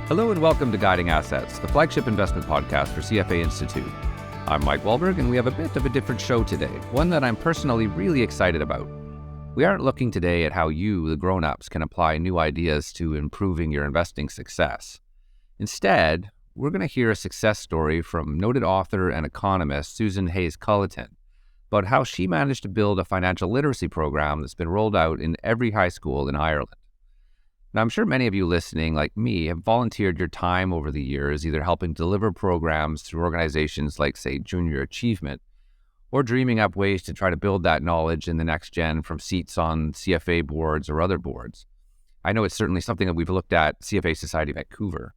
Hello and welcome to Guiding Assets, the flagship investment podcast for CFA Institute. I'm Mike Wahlberg, and we have a bit of a different show today, one that I'm personally really excited about. We aren't looking today at how you, the grown-ups, can apply new ideas to improving your investing success. Instead, we're going to hear a success story from noted author and economist Susan HayesCulleton about how she managed to build a financial literacy program that's been rolled out in every high school in Ireland. Now, I'm sure many of you listening, like me, have volunteered your time over the years, either helping deliver programs through organizations like, say, Junior Achievement, or dreaming up ways to try to build that knowledge in the next gen from seats on CFA boards or other boards. I know it's certainly something that we've looked at CFA Society Vancouver.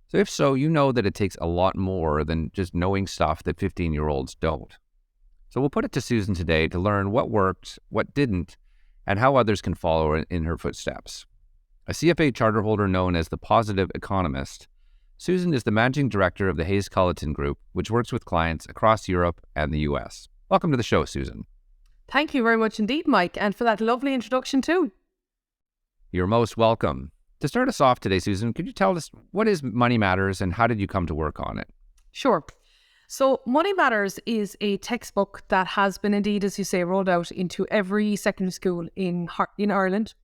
So if so, you know that it takes a lot more than just knowing stuff that 15-year-olds don't. So we'll put it to Susan today to learn what worked, what didn't, and how others can follow in her footsteps. A CFA charter holder known as the Positive Economist, Susan is the managing director of the HayesCulleton Group, which works with clients across Europe and the US. Welcome to the show, Susan. Thank you very much indeed, Mike, and for that lovely introduction too. You're most welcome. To start us off today, Susan, could you tell us what is Money Matters and how did you come to work on it? Sure. So Money Matters is a textbook that has been indeed, as you say, rolled out into every secondary school in Ireland.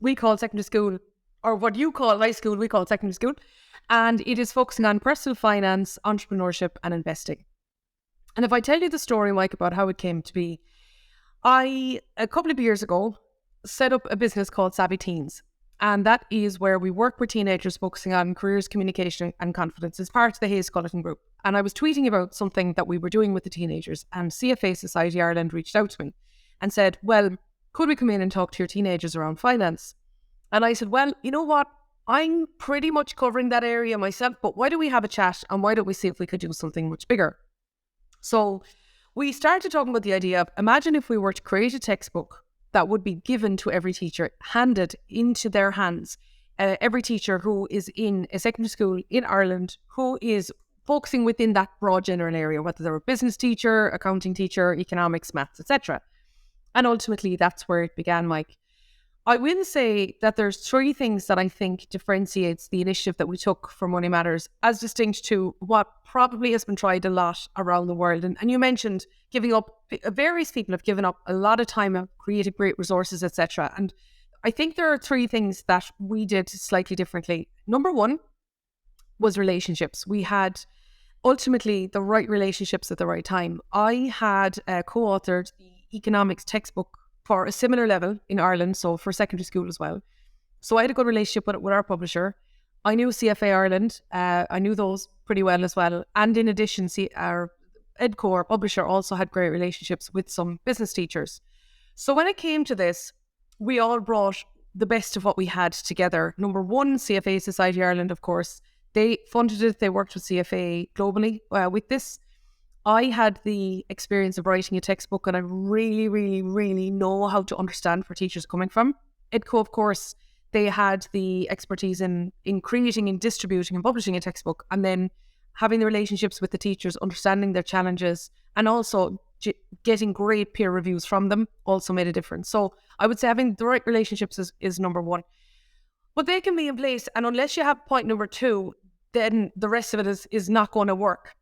We call secondary school, or what you call high school, we call secondary school. And it is focusing on personal finance, entrepreneurship and investing. And if I tell you the story, Mike, about how it came to be, I, a couple of years ago, set up a business called Savvy Teens. And that is where we work with teenagers focusing on careers, communication and confidence as part of the HayesCulleton Group. And I was tweeting about something that we were doing with the teenagers, and CFA Society Ireland reached out to me and said, well, could we come in and talk to your teenagers around finance? And I said, well, you know what? I'm pretty much covering that area myself, but why don't we have a chat and why don't we see if we could do something much bigger? So we started talking about the idea of, imagine if we were to create a textbook that would be given to every teacher, handed into their hands. Every teacher who is in a secondary school in Ireland, who is focusing within that broad general area, whether they're a business teacher, accounting teacher, economics, maths, etc. And ultimately, that's where it began, Mike. I will say that there's three things that I think differentiates the initiative that we took for Money Matters as distinct to what probably has been tried a lot around the world. And you mentioned giving up, various people have given up a lot of time and created great resources, etc. And I think there are three things that we did slightly differently. Number one was relationships. We had ultimately the right relationships at the right time. I had co-authored the economics textbook for a similar level in Ireland, so for secondary school as well. So I had a good relationship with our publisher. I knew CFA Ireland. I knew those pretty well as well. And in addition, our EDCO, our publisher, also had great relationships with some business teachers. So when it came to this, we all brought the best of what we had together. Number one, CFA Society Ireland, of course. They funded it. They worked with CFA globally with this. I had the experience of writing a textbook, and I really, really, really know how to understand where teachers are coming from. EDCO, of course, they had the expertise in creating and distributing and publishing a textbook, and then having the relationships with the teachers, understanding their challenges, and also getting great peer reviews from them also made a difference. So I would say having the right relationships is number one. But they can be in place, and unless you have point number two, then the rest of it is not going to work.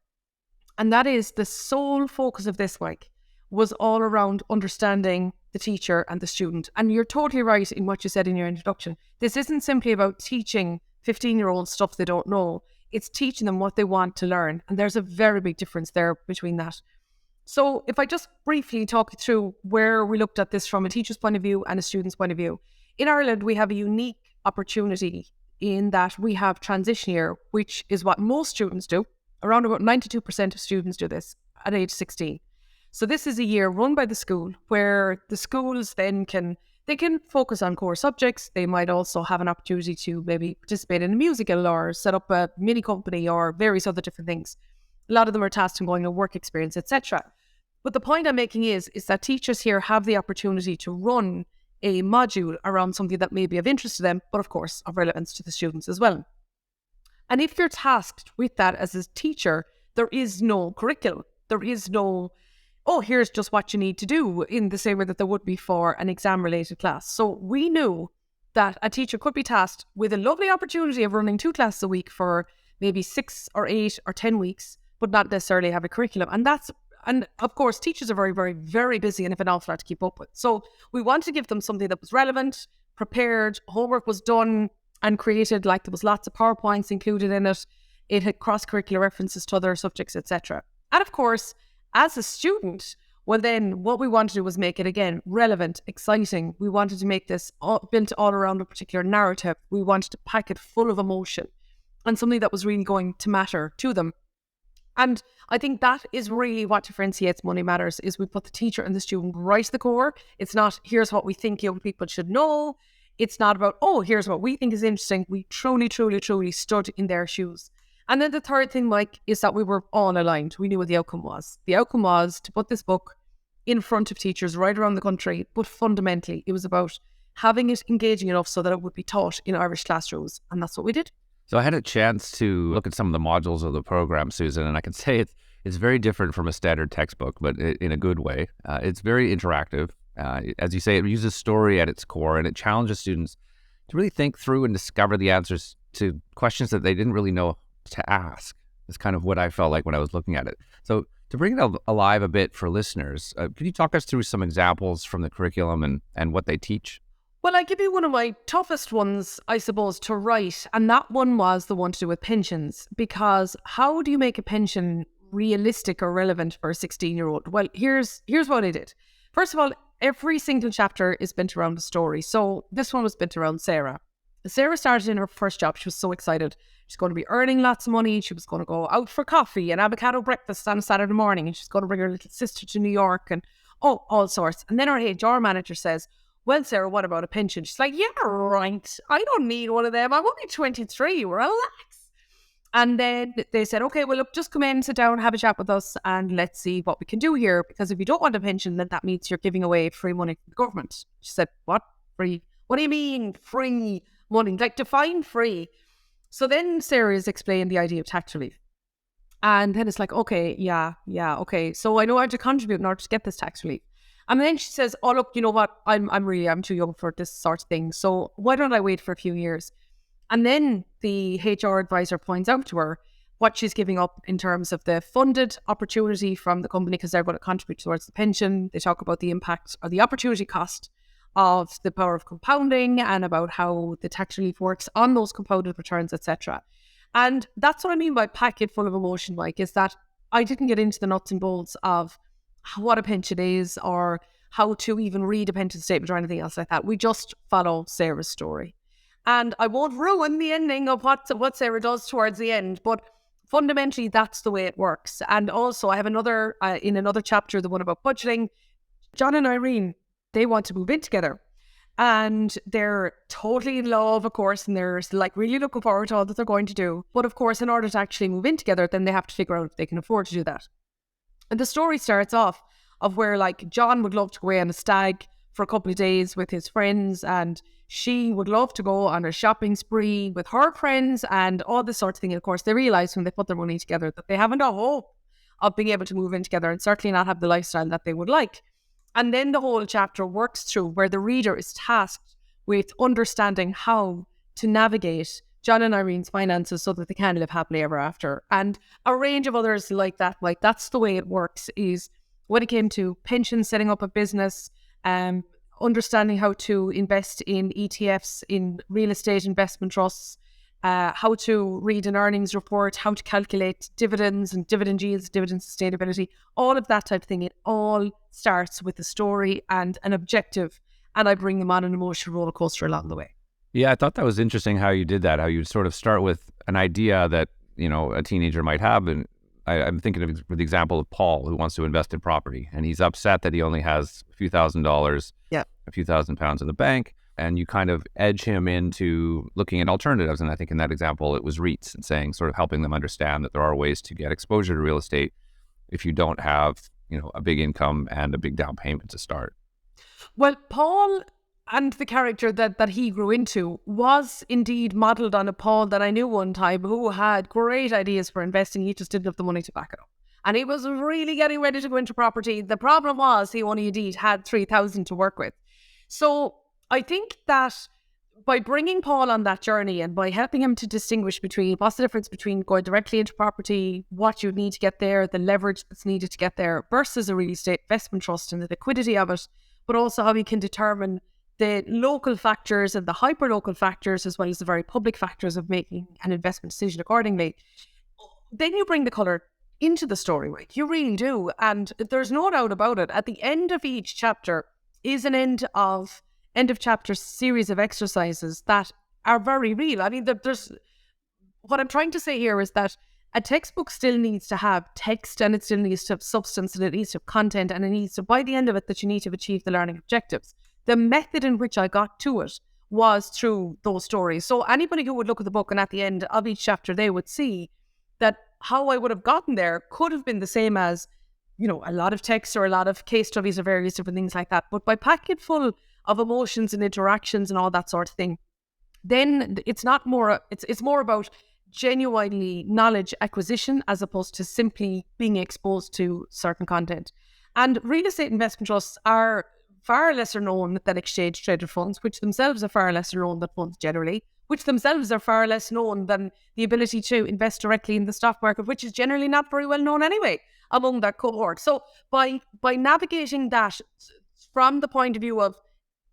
And that is the sole focus of this week was all around understanding the teacher and the student. And you're totally right in what you said in your introduction. This isn't simply about teaching 15-year-olds stuff they don't know. It's teaching them what they want to learn. And there's a very big difference there between that. So if I just briefly talk you through where we looked at this from a teacher's point of view and a student's point of view. In Ireland, we have a unique opportunity in that we have transition year, which is what most students do. Around about 92% of students do this at age 16. So this is a year run by the school where the schools then can focus on core subjects. They might also have an opportunity to maybe participate in a musical or set up a mini company or various other different things. A lot of them are tasked in going to work experience, etc. But the point I'm making is that teachers here have the opportunity to run a module around something that may be of interest to them, but of course of relevance to the students as well. And if you're tasked with that as a teacher, there is no curriculum. There is no, oh, here's just what you need to do in the same way that there would be for an exam-related class. So we knew that a teacher could be tasked with a lovely opportunity of running 2 classes a week for maybe 6 or 8 or 10 weeks, but not necessarily have a curriculum. And of course, teachers are very, very, very busy and have an awful lot to keep up with. So we wanted to give them something that was relevant, prepared, homework was done and created, like there was lots of PowerPoints included in it. It had cross-curricular references to other subjects, etc. And of course, as a student, well then what we wanted to do was make it, again, relevant, exciting. We wanted to make this built all around a particular narrative. We wanted to pack it full of emotion and something that was really going to matter to them. And I think that is really what differentiates Money Matters, is we put the teacher and the student right to the core. It's not, here's what we think young people should know. It's not about, oh, here's what we think is interesting. We truly, truly, truly stood in their shoes. And then the third thing, Mike, is that we were all aligned. We knew what the outcome was. The outcome was to put this book in front of teachers right around the country, but fundamentally it was about having it engaging enough so that it would be taught in Irish classrooms. And that's what we did. So I had a chance to look at some of the modules of the program, Susan, and I can say it's very different from a standard textbook, but in a good way. It's very interactive. As you say, it uses story at its core, and it challenges students to really think through and discover the answers to questions that they didn't really know to ask. Is kind of what I felt like when I was looking at it. So to bring it alive a bit for listeners, could you talk us through some examples from the curriculum and what they teach? Well, I give you one of my toughest ones, I suppose, to write. And that one was the one to do with pensions. Because how do you make a pension realistic or relevant for a 16-year-old? Well, here's what I did. First of all, every single chapter is bent around a story. So this one was bent around Sarah. Sarah started in her first job. She was so excited. She's going to be earning lots of money. She was going to go out for coffee and avocado breakfast on a Saturday morning. And she's going to bring her little sister to New York and all sorts. And then her HR manager says, well, Sarah, what about a pension? She's like, yeah, right. I don't need one of them. I'm only 23. Relax. And then they said, okay, well, look, just come in, sit down, have a chat with us, and let's see what we can do here. Because if you don't want a pension, then that means you're giving away free money from the government. She said, what? Free? What do you mean free money? Like, define free. So then Sarah is explaining the idea of tax relief. And then it's like, okay, yeah, okay. So I know I have to contribute in order to get this tax relief. And then she says, oh, look, you know what? I'm too young for this sort of thing. So why don't I wait for a few years? And then the HR advisor points out to her what she's giving up in terms of the funded opportunity from the company, because they're going to contribute towards the pension. They talk about the impact or the opportunity cost of the power of compounding and about how the tax relief works on those compounded returns, etc. And that's what I mean by pack it full of emotion, Mike, is that I didn't get into the nuts and bolts of what a pension is or how to even read a pension statement or anything else like that. We just follow Sarah's story. And I won't ruin the ending of what Sarah does towards the end, but fundamentally that's the way it works. And also I have another, in another chapter, the one about budgeting, John and Irene, they want to move in together. And they're totally in love, of course, and they're like really looking forward to all that they're going to do. But of course, in order to actually move in together, then they have to figure out if they can afford to do that. And the story starts off of where, like, John would love to go away on a stag for a couple of days with his friends, and she would love to go on a shopping spree with her friends and all this sort of thing. And of course, they realise when they put their money together that they haven't a hope of being able to move in together and certainly not have the lifestyle that they would like. And then the whole chapter works through where the reader is tasked with understanding how to navigate John and Irene's finances so that they can live happily ever after. And a range of others like that. Like, that's the way it works, is when it came to pensions, setting up a business, understanding how to invest in ETFs, in real estate investment trusts, how to read an earnings report, how to calculate dividends and dividend yields, dividend sustainability, all of that type of thing. It all starts with a story and an objective, and I bring them on an emotional roller coaster along the way. Yeah, I thought that was interesting how you did that, how you sort of start with an idea that, you know, a teenager might have. And I'm thinking of the example of Paul, who wants to invest in property, and he's upset that he only has a few $1,000s, a few £1,000 in the bank. And you kind of edge him into looking at alternatives. And I think in that example, it was REITs, and saying, sort of helping them understand that there are ways to get exposure to real estate if you don't have, you know, a big income and a big down payment to start. Well, Paul and the character that he grew into was indeed modelled on a Paul that I knew one time, who had great ideas for investing. He just didn't have the money to back it up. And he was really getting ready to go into property. The problem was he only indeed had 3,000 to work with. So I think that by bringing Paul on that journey and by helping him to distinguish between what's the difference between going directly into property, what you need to get there, the leverage that's needed to get there versus a real estate investment trust and the liquidity of it, but also how we can determine the local factors and the hyper-local factors as well as the very public factors of making an investment decision accordingly. Then you bring the colour into the story, Mike. You really do. And there's no doubt about it. At the end of each chapter is an end of chapter series of exercises that are very real. I mean, there's what I'm trying to say here is that a textbook still needs to have text and it still needs to have substance and it needs to have content and it needs to, by the end of it, that you need to achieve the learning objectives. The method in which I got to it was through those stories. So anybody who would look at the book and at the end of each chapter, they would see that how I would have gotten there could have been the same as, you know, a lot of text or a lot of case studies or various different things like that. But by packing it full of emotions and interactions and all that sort of thing, then it's more about genuinely knowledge acquisition as opposed to simply being exposed to certain content. And real estate investment trusts are far lesser known than exchange traded funds, which themselves are far lesser known than funds generally, which themselves are far less known than the ability to invest directly in the stock market, which is generally not very well known anyway among that cohort. So by navigating that from the point of view of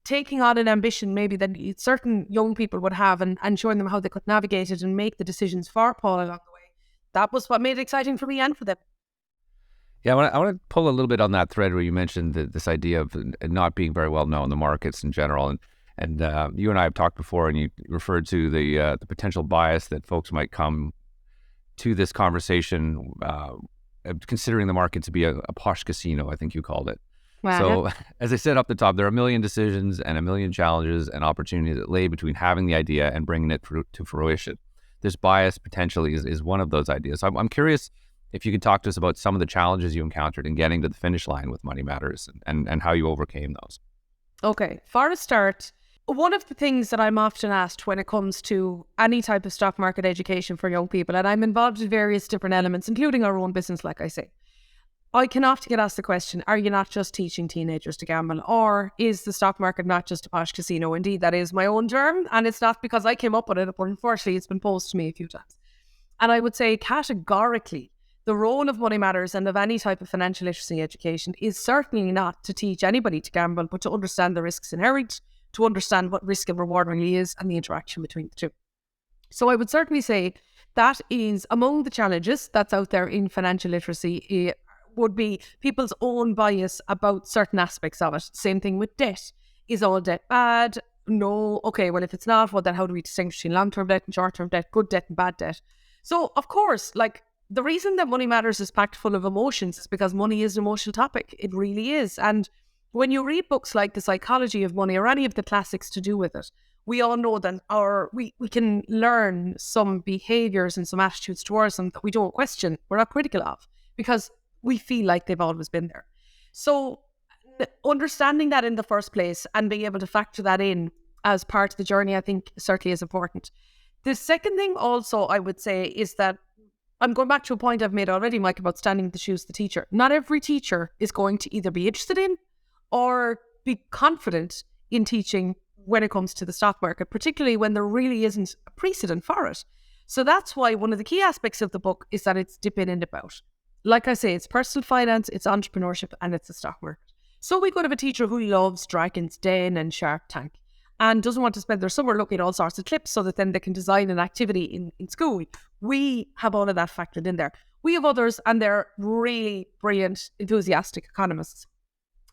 taking on an ambition maybe that certain young people would have and showing them how they could navigate it and make the decisions for Paul along the way, that was what made it exciting for me and for them. Yeah, I want to pull a little bit on that thread where you mentioned this idea of not being very well known in the markets in general. And you and I have talked before, and you referred to the potential bias that folks might come to this conversation considering the market to be a posh casino, I think you called it. Wow. So as I said up the top, there are a million decisions and a million challenges and opportunities that lay between having the idea and bringing it to fruition. This bias potentially is one of those ideas. So I'm curious if you could talk to us about some of the challenges you encountered in getting to the finish line with Money Matters and how you overcame those. Okay, for a start, one of the things that I'm often asked when it comes to any type of stock market education for young people, and I'm involved in various different elements, including our own business, like I say, I can often get asked the question, are you not just teaching teenagers to gamble? Or is the stock market not just a posh casino? Indeed, that is my own term, and it's not because I came up with it, but unfortunately it's been posed to me a few times. And I would say categorically, the role of Money Matters and of any type of financial literacy education is certainly not to teach anybody to gamble, but to understand the risks inherent, to understand what risk and reward really is, and the interaction between the two. So I would certainly say that is among the challenges that's out there in financial literacy. Would be people's own bias about certain aspects of it. Same thing with debt. Is all debt bad? No. Okay, well, if it's not, well, then how do we distinguish between long-term debt and short-term debt, good debt and bad debt? So, of course, like, the reason that Money Matters is packed full of emotions is because money is an emotional topic. It really is. And when you read books like The Psychology of Money or any of the classics to do with it, we all know that we can learn some behaviours and some attitudes towards them that we don't question, we're not critical of, because we feel like they've always been there. So understanding that in the first place and being able to factor that in as part of the journey, I think certainly is important. The second thing also I would say is that I'm going back to a point I've made already, Mike, about standing in the shoes of the teacher. Not every teacher is going to either be interested in or be confident in teaching when it comes to the stock market, particularly when there really isn't a precedent for it. So that's why one of the key aspects of the book is that it's dip in and dip out. Like I say, it's personal finance, it's entrepreneurship, and it's the stock market. So we could have a teacher who loves Dragon's Den and Shark Tank and doesn't want to spend their summer looking at all sorts of clips so that then they can design an activity in school. We have all of that factored in there. We have others, and they're really brilliant, enthusiastic economists.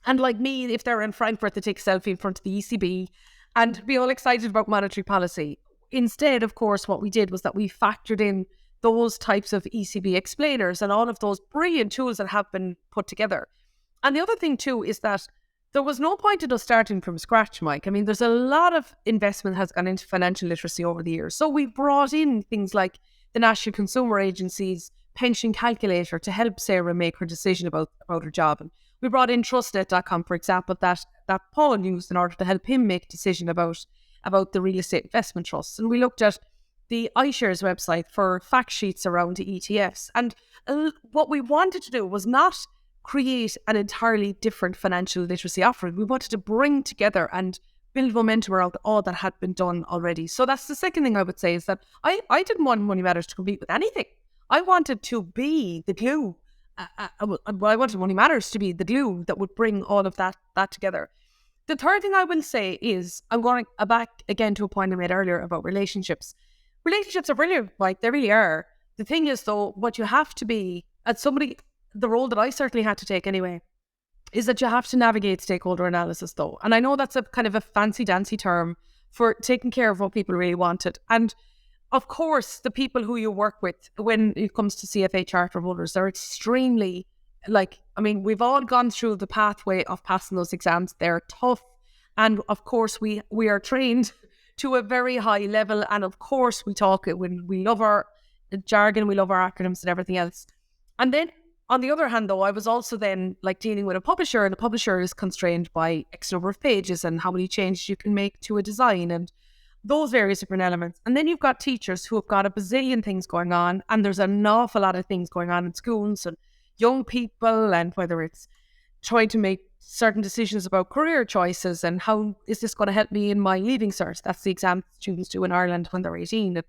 And like me, if they're in Frankfurt, they take a selfie in front of the ECB and be all excited about monetary policy. Instead, of course, what we did was that we factored in those types of ECB explainers and all of those brilliant tools that have been put together. And the other thing too is that there was no point in us starting from scratch, Mike. I mean, there's a lot of investment has gone into financial literacy over the years. So we brought in things like the National Consumer Agency's pension calculator to help Sarah make her decision about her job. And we brought in trustnet.com, for example, that Paul used in order to help him make a decision about the real estate investment trusts. And we looked at the iShares website for fact sheets around the ETFs. And what we wanted to do was not create an entirely different financial literacy offering. We wanted to bring together and build momentum around all that had been done already. So that's the second thing I would say, is that I didn't want Money Matters to compete with anything. I wanted to be the glue. I wanted Money Matters to be the glue that would bring all of that together. The third thing I will say is, I'm going back again to a point I made earlier about relationships. Relationships are brilliant, like they really are. The thing is, though, what you have to be, as somebody, the role that I certainly had to take anyway, is that you have to navigate stakeholder analysis, though. And I know that's a kind of a fancy-dancy term for taking care of what people really wanted. And of course, the people who you work with when it comes to CFA charter holders, they're extremely, we've all gone through the pathway of passing those exams. They're tough. And of course, we are trained to a very high level. And of course, we talk it when we love our jargon, we love our acronyms and everything else. And then on the other hand, though, I was also then dealing with a publisher, and the publisher is constrained by X number of pages and how many changes you can make to a design and those various different elements. And then you've got teachers who have got a bazillion things going on, and there's an awful lot of things going on in schools and young people, and whether it's trying to make certain decisions about career choices and how is this going to help me in my leaving cert. That's the exam students do in Ireland when they're 18.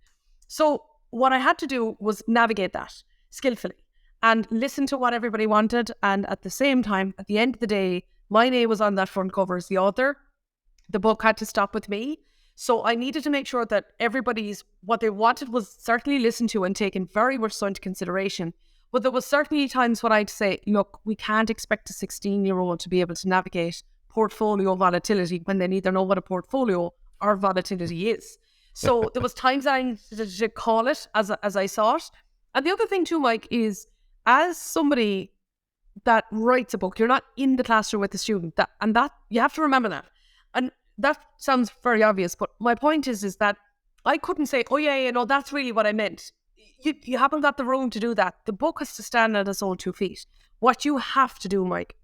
So what I had to do was navigate that skillfully and listen to what everybody wanted. And at the same time, at the end of the day, my name was on that front cover as the author. The book had to stop with me. So I needed to make sure that what they wanted was certainly listened to and taken very much so into consideration. But there was certainly times when I'd say, look, we can't expect a 16-year-old to be able to navigate portfolio volatility when they neither know what a portfolio or volatility is. So there was times I needed to call it as I saw it. And the other thing too, Mike, is as somebody that writes a book, you're not in the classroom with the student. That you have to remember that. And that sounds very obvious, but my point is that I couldn't say, oh yeah, no, that's really what I meant. You haven't got the room to do that. The book has to stand on its own 2 feet. What you have to do, Mike,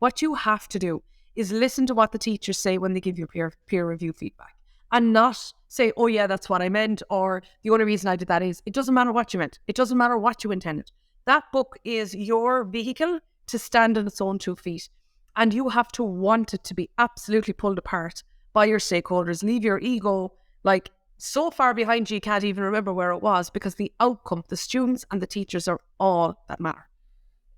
is listen to what the teachers say when they give you peer review feedback, and not say, oh yeah, that's what I meant, or the only reason I did that is, it doesn't matter what you meant. It doesn't matter what you intended. That book is your vehicle to stand on its own 2 feet, and you have to want it to be absolutely pulled apart by your stakeholders. Leave your ego so far behind you can't even remember where it was, because the outcome, the students and the teachers, are all that matter.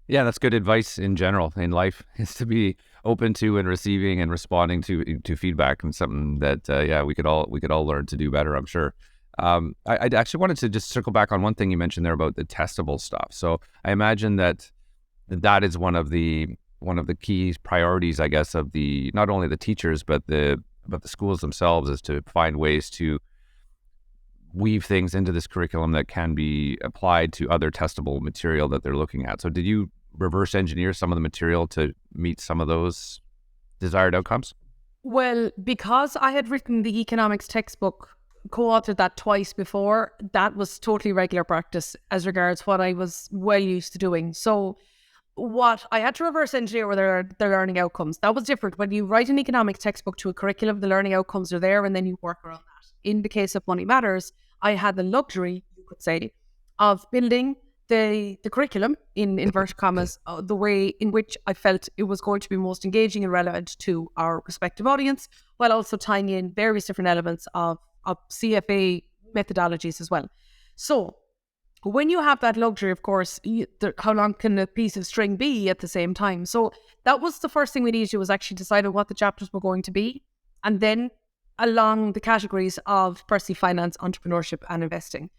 Yeah, that's good advice in general in life, is to be open to and receiving and responding to feedback, and something that we could all learn to do better, I'm sure. I actually wanted to just circle back on one thing you mentioned there about the testable stuff. So I imagine that is one of the key priorities, I guess, of the not only the teachers but the schools themselves, is to find ways to weave things into this curriculum that can be applied to other testable material that they're looking at. So did you reverse engineer some of the material to meet some of those desired outcomes? Well, because I had written the economics textbook, co-authored that twice before, that was totally regular practice as regards what I was well used to doing. So what I had to reverse engineer were their learning outcomes. That was different. When you write an economics textbook to a curriculum, the learning outcomes are there, and then you work around that. In the case of Money Matters, I had the luxury, you could say, of building the curriculum, in inverted commas, the way in which I felt it was going to be most engaging and relevant to our respective audience, while also tying in various different elements of CFA methodologies as well. So when you have that luxury, of course, how long can a piece of string be at the same time? So that was the first thing we needed to do, was actually decide on what the chapters were going to be, and then along the categories of personal finance, entrepreneurship and investing.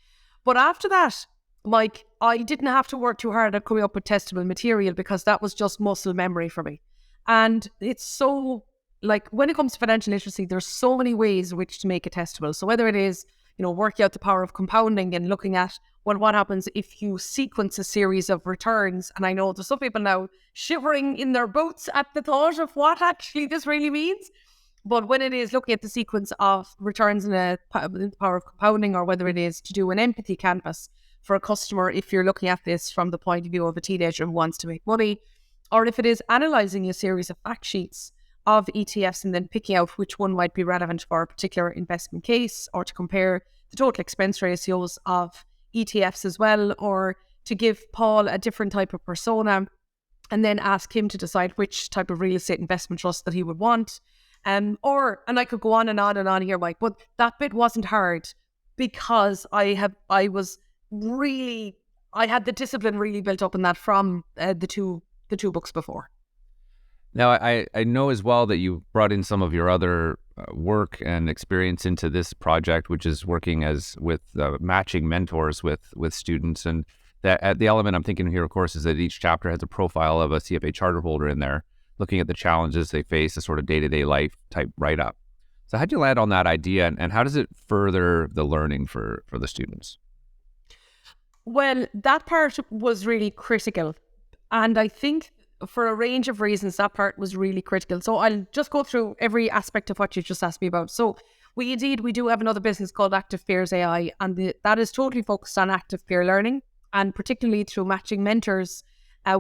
But after that, Mike, I didn't have to work too hard at coming up with testable material, because that was just muscle memory for me. And it's so, when it comes to financial literacy, there's so many ways in which to make it testable. So whether it is, working out the power of compounding and looking at, well, what happens if you sequence a series of returns? And I know there's some people now shivering in their boots at the thought of what actually this really means. But when it is looking at the sequence of returns in the power of compounding, or whether it is to do an empathy canvas for a customer, if you're looking at this from the point of view of a teenager who wants to make money, or if it is analysing a series of fact sheets of ETFs and then picking out which one might be relevant for a particular investment case, or to compare the total expense ratios of ETFs as well, or to give Paul a different type of persona and then ask him to decide which type of real estate investment trust that he would want. And I could go on and on and on here, Mike, but that bit wasn't hard because I had the discipline really built up in that from the two books before. Now, I know as well that you brought in some of your other work and experience into this project, which is working with matching mentors with students. And that the element I'm thinking here, of course, is that each chapter has a profile of a CFA charter holder in there, looking at the challenges they face, a sort of day-to-day life type write-up. So how'd you land on that idea, and how does it further the learning for the students? Well, that part was really critical. And I think for a range of reasons, that part was really critical. So I'll just go through every aspect of what you just asked me about. So we do have another business called Active Peers AI, and that is totally focused on active peer learning, and particularly through matching mentors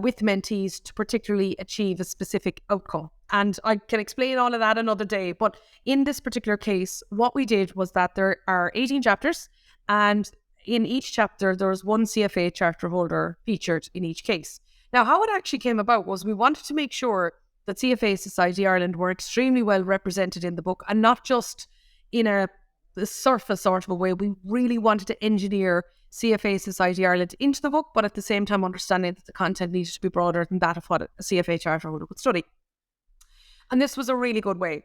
with mentees to particularly achieve a specific outcome. And I can explain all of that another day. But in this particular case, what we did was that there are 18 chapters, and in each chapter, there was one CFA charter holder featured in each case. Now, how it actually came about was we wanted to make sure that CFA Society Ireland were extremely well represented in the book, and not just in a surface sort of a way. We really wanted to engineer CFA Society Ireland into the book, but at the same time understanding that the content needed to be broader than that of what a CFA charter holder would study. And this was a really good way.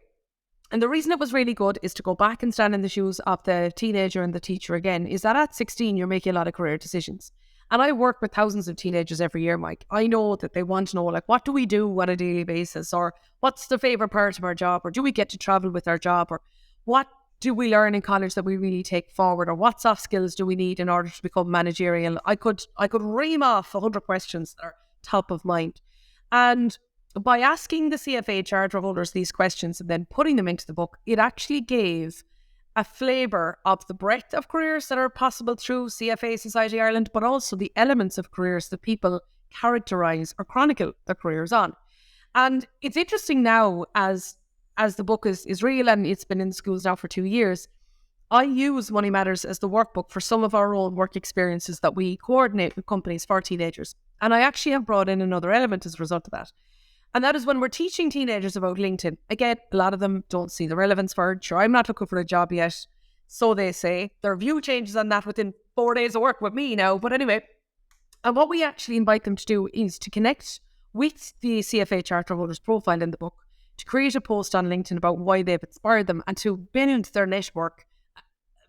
And the reason it was really good is to go back and stand in the shoes of the teenager and the teacher again, is that at 16, you're making a lot of career decisions. And I work with thousands of teenagers every year, Mike. I know that they want to know, like, what do we do on a daily basis? Or what's the favourite part of our job? Or do we get to travel with our job? Or what do we learn in college that we really take forward? Or what soft skills do we need in order to become managerial? I could ream off 100 questions that are top of mind. And by asking the CFA charter holders these questions and then putting them into the book, it actually gave a flavour of the breadth of careers that are possible through CFA Society Ireland, but also the elements of careers that people characterise or chronicle their careers on. And it's interesting now, as the book is real and it's been in the schools now for 2 years, I use Money Matters as the workbook for some of our own work experiences that we coordinate with companies for teenagers. And I actually have brought in another element as a result of that. And that is when we're teaching teenagers about LinkedIn. Again, a lot of them don't see the relevance for it. Sure, I'm not looking for a job yet, so they say. Their view changes on that within 4 days of work with me now. But anyway, and what we actually invite them to do is to connect with the CFA charter holders profile in the book, to create a post on LinkedIn about why they've inspired them, and to build their network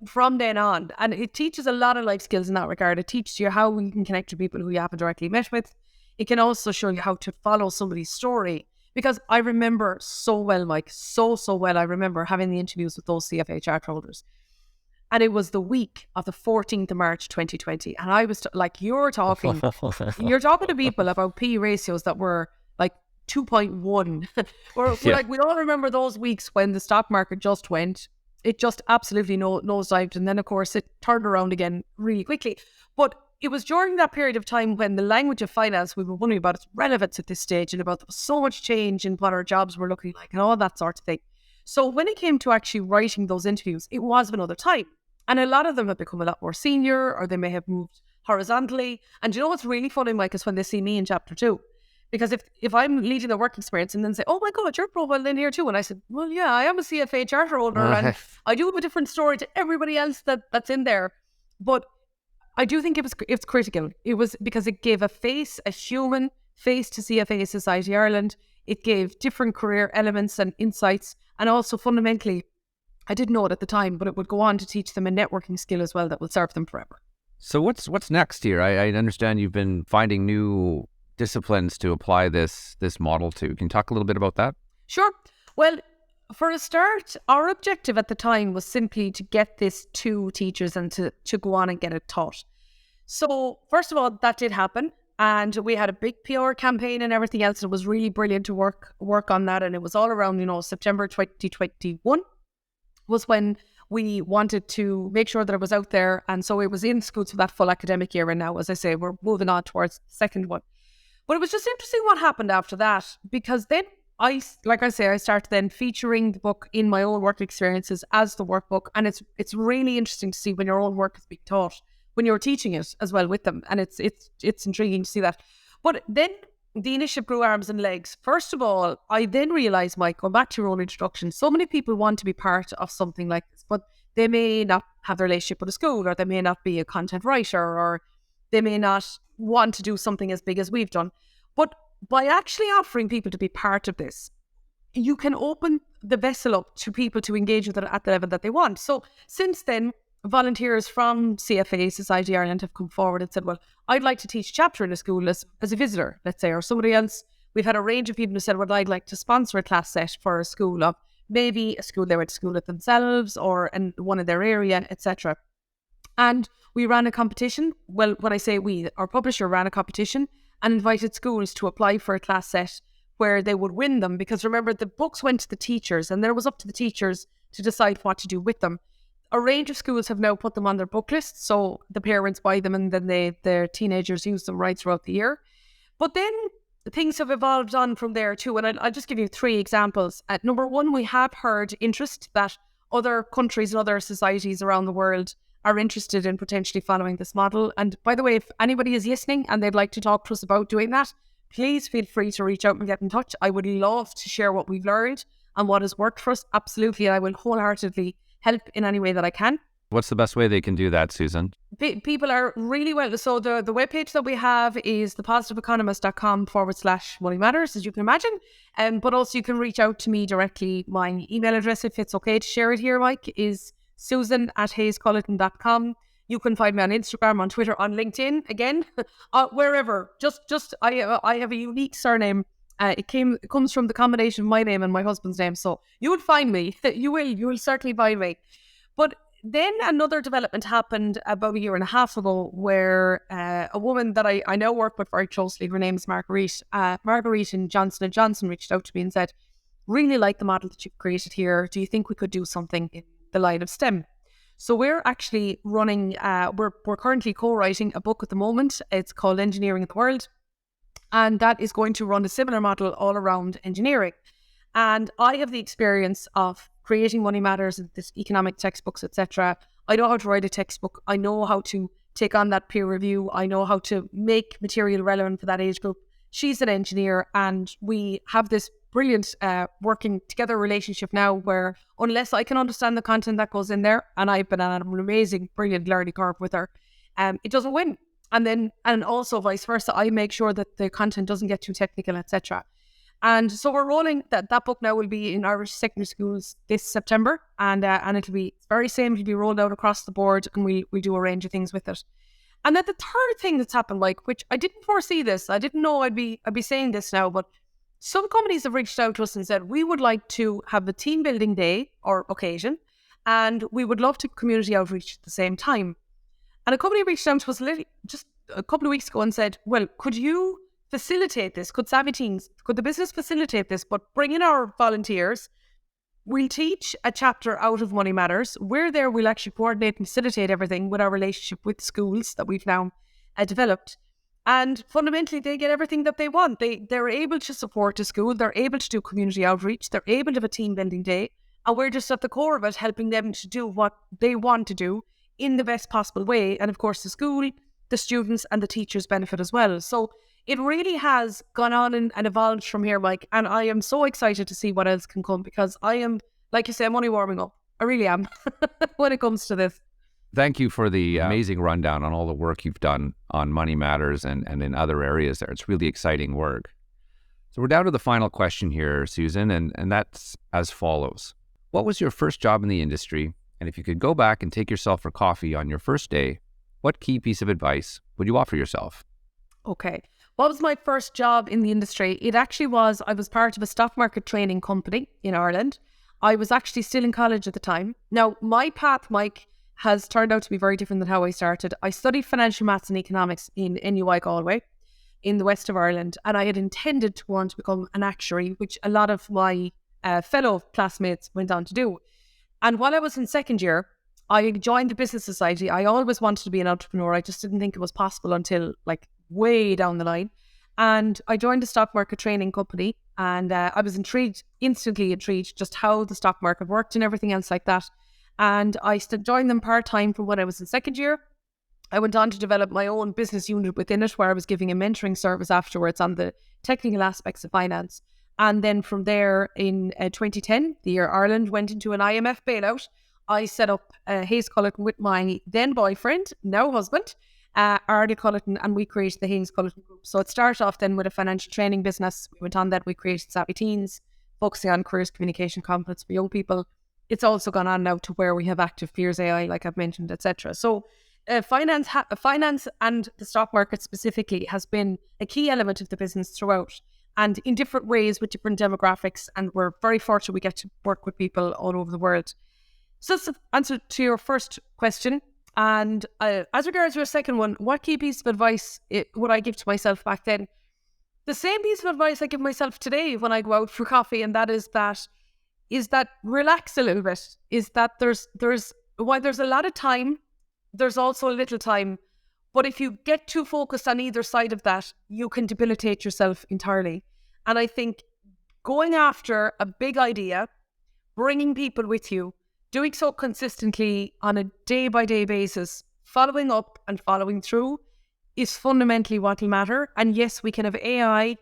from then on. And it teaches a lot of life skills in that regard. It teaches you how you can connect to people who you haven't directly met with. It can also show you how to follow somebody's story. Because I remember so well, Mike, so well, I remember having the interviews with those CFA charter holders. And it was the week of the 14th of March, 2020. And I was you're talking to people about P ratios that were like 2.1. We all remember those weeks when the stock market just went. It just absolutely nosedived. And then, of course, it turned around again really quickly. But it was during that period of time when the language of finance, we were wondering about its relevance at this stage, and about there was so much change in what our jobs were looking like and all that sort of thing. So when it came to actually writing those interviews, it was another time. And a lot of them have become a lot more senior, or they may have moved horizontally. And you know what's really funny, Mike, is when they see me in chapter 2. Because if I'm leading the work experience and then say, oh my God, your profile in here too. And I said, well, yeah, I am a CFA charter holder and I do have a different story to everybody else that's in there. But I do think it's critical. It was because it gave a human face to CFA Society Ireland. It gave different career elements and insights. And also fundamentally, I didn't know it at the time, but it would go on to teach them a networking skill as well that will serve them forever. So what's next here? I understand you've been finding new disciplines to apply this model to. Can you talk a little bit about that? Sure. Well, for a start, our objective at the time was simply to get this to teachers and to go on and get it taught. So first of all, that did happen. And we had a big PR campaign and everything else. It was really brilliant to work on that. And it was all around, September 2021 was when we wanted to make sure that it was out there. And so it was in schools for that full academic year. And now, as I say, we're moving on towards the second one. But it was just interesting what happened after that, because then I started then featuring the book in my own work experiences as the workbook. And it's really interesting to see when your own work is being taught, when you're teaching it as well with them. And it's intriguing to see that. But then the initiative grew arms and legs. First of all, I then realised, Mike, going back to your own introduction, so many people want to be part of something like this, but they may not have the relationship with a school, or they may not be a content writer, or they may not want to do something as big as we've done. But by actually offering people to be part of this, you can open the vessel up to people to engage with it at the level that they want. So since then, volunteers from CFA, Society Ireland, have come forward and said, well, I'd like to teach a chapter in a school as a visitor, let's say, or somebody else. We've had a range of people who said, well, I'd like to sponsor a class set for a school of maybe a school they went to school at themselves or in one of their area, etc. And we ran a competition. Well, when I say we, our publisher ran a competition and invited schools to apply for a class set where they would win them. Because remember, the books went to the teachers and then it was up to the teachers to decide what to do with them. A range of schools have now put them on their book list, so the parents buy them and then their teenagers use them right throughout the year. But then things have evolved on from there too, and I'll just give you 3 examples. Number one, we have heard interest that other countries and other societies around the world are interested in potentially following this model. And by the way, if anybody is listening and they'd like to talk to us about doing that, please feel free to reach out and get in touch. I would love to share what we've learned and what has worked for us. Absolutely, I will wholeheartedly help in any way that I can. What's the best way they can do that, Susan? People are really well. So the webpage that we have is thepositiveeconomist.com/money matters, as you can imagine. But also you can reach out to me directly. My email address, if it's okay to share it here, Mike, is susan@HayesCulleton.com. You can find me on Instagram, on Twitter, on LinkedIn, again, wherever. I have a unique surname. It comes from the combination of my name and my husband's name. So you would find me. You will certainly find me. But then another development happened about 1.5 years ago where a woman that I now work with very closely, her name is Marguerite. Marguerite in Johnson & Johnson reached out to me and said, really like the model that you've created here. Do you think we could do something in the line of STEM? So we're actually running, we're currently co-writing a book at the moment. It's called Engineering in the World. And that is going to run a similar model all around engineering. And I have the experience of creating Money Matters and this economic textbooks, etc. I know how to write a textbook. I know how to take on that peer review. I know how to make material relevant for that age group. She's an engineer and we have this brilliant working together relationship now where unless I can understand the content that goes in there, and I've been on an amazing, brilliant learning curve with her, it doesn't win. And also vice versa, I make sure that the content doesn't get too technical, etc. And so we're rolling that book now will be in Irish secondary schools this September, and it'll be very same. It'll be rolled out across the board, and we do a range of things with it. And then the third thing that's happened, like, which I didn't foresee this, I didn't know I'd be saying this now, but some companies have reached out to us and said we would like to have a team building day or occasion, and we would love to community outreach at the same time. And a company reached out to us just a couple of weeks ago and said, well, could you facilitate this? Could Savvy Teams, could the business facilitate this, but bring in our volunteers? We'll teach a chapter out of Money Matters. We're there, we'll actually coordinate and facilitate everything with our relationship with schools that we've now developed. And fundamentally, they get everything that they want. They're able to support a school, they're able to do community outreach, they're able to have a team building day, and we're just at the core of it, helping them to do what they want to do in the best possible way. And of course, the school, the students and the teachers benefit as well. So it really has gone on and evolved from here, Mike. And I am so excited to see what else can come because I am, like you say, I'm only warming up. I really am when it comes to this. Thank you for the amazing rundown on all the work you've done on Money Matters and in other areas there. It's really exciting work. So we're down to the final question here, Susan, and that's as follows. What was your first job in the industry? And if you could go back and take yourself for coffee on your first day, what key piece of advice would you offer yourself? Okay. What was my first job in the industry? It actually was, I was part of a stock market training company in Ireland. I was actually still in college at the time. Now, my path, Mike, has turned out to be very different than how I started. I studied financial maths and economics in NUI Galway in the west of Ireland, and I had intended to want to become an actuary, which a lot of my fellow classmates went on to do. And while I was in second year, I joined the business society. I always wanted to be an entrepreneur. I just didn't think it was possible until like way down the line. And I joined a stock market training company, and I was instantly intrigued just how the stock market worked and everything else like that. And I joined them part-time from when I was in second year. I went on to develop my own business unit within it, where I was giving a mentoring service afterwards on the technical aspects of finance. And then from there, in 2010, the year Ireland went into an IMF bailout, I set up HayesCulleton with my then boyfriend, now husband, HayesCulleton, and we created the HayesCulleton Group. So it started off then with a financial training business. We went on that, we created Savvy Teens, focusing on careers, communication, confidence for young people. It's also gone on now to where we have active peers AI, like I've mentioned, etc. So finance and the stock market specifically has been a key element of the business throughout, and in different ways with different demographics. And we're very fortunate we get to work with people all over the world. So that's the answer to your first question. And as regards to your second one, what key piece of advice would I give to myself back then? The same piece of advice I give myself today when I go out for coffee, and that is that relax a little bit. Is that there's while there's a lot of time, there's also a little time. But if you get too focused on either side of that, you can debilitate yourself entirely. And I think going after a big idea, bringing people with you, doing so consistently on a day-by-day basis, following up and following through is fundamentally what will matter. And yes, we can have AI,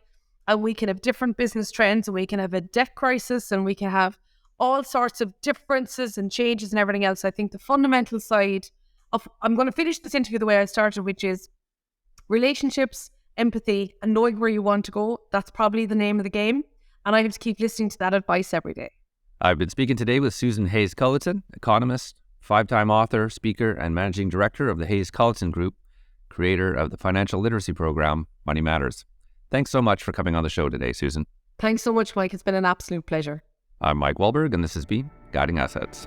and we can have different business trends, and we can have a debt crisis, and we can have all sorts of differences and changes and everything else. I think the fundamental side of, I'm going to finish this interview the way I started, which is relationships, empathy, and knowing where you want to go. That's probably the name of the game. And I have to keep listening to that advice every day. I've been speaking today with Susan HayesCulleton, economist, 5-time author, speaker, and managing director of the HayesCulleton Group, creator of the financial literacy program, Money Matters. Thanks so much for coming on the show today, Susan. Thanks so much, Mike. It's been an absolute pleasure. I'm Mike Wahlberg, and this has been Guiding Assets.